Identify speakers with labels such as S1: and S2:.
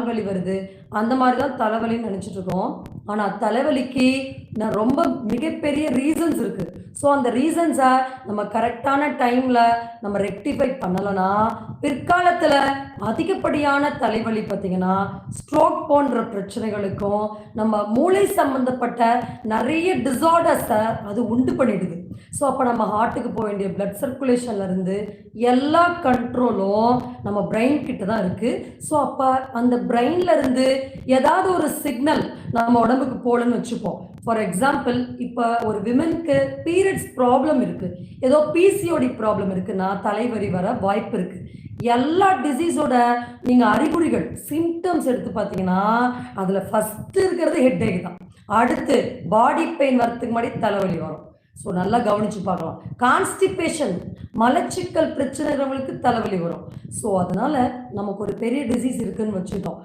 S1: வலி வருது அந்த மாதிரி தான் தலைவலின்னு நினச்சிட்டு இருக்கோம். ஆனால் தலைவலிக்கு நான் ரொம்ப மிகப்பெரிய ரீசன்ஸ் இருக்கு. ஸோ அந்த ரீசன்ஸை நம்ம கரெக்டான டைம்ல நம்ம ரெக்டிஃபை பண்ணலைன்னா பிற்காலத்தில் அதிகப்படியான தலைவலி பார்த்தீங்கன்னா ஸ்ட்ரோக் போன்ற பிரச்சனைகளுக்கும் நம்ம மூளை சம்பந்தப்பட்ட நிறைய டிசார்டர்ஸை அது உண்டு பண்ணிடுது. ஸோ அப்போ நம்ம ஹார்ட்டுக்கு போக வேண்டிய பிளட் சர்க்குலேஷன்லேருந்து எல்லா கண்ட்ரோலும் நம்ம பிரெயின் கிட்ட தான் இருக்குது. ஸோ அப்போ அந்த பிரெயின்லேருந்து ஏதாவது ஒரு சிக்னல் நம்ம உடம்புக்கு போகலன்னு வச்சுப்போம். ஃபார் எக்ஸாம்பிள், இப்போ ஒரு விமனுக்கு பீரியட்ஸ் ப்ராப்ளம் இருக்குது, ஏதோ பிசிஓடி ப்ராப்ளம் இருக்குன்னா தலைவலி வர வாய்ப்பு இருக்குது. எல்லா டிசீஸோட நீங்கள் அறிகுறிகள் சிம்டம்ஸ் எடுத்து பார்த்தீங்கன்னா அதில் ஃபஸ்ட்டு இருக்கிறது ஹெட்டேக் தான். அடுத்து பாடி பெயின் வரத்துக்கு முன்னாடி தலைவலி வரும். ஸோ நல்லா கவனிச்சு பார்க்கலாம். கான்ஸ்டிபேஷன் மலச்சிக்கல் பிரச்சனைகளுக்கு தலைவலி வரும். ஸோ அதனால நமக்கு ஒரு பெரிய டிசீஸ் இருக்குன்னு வச்சுட்டோம்.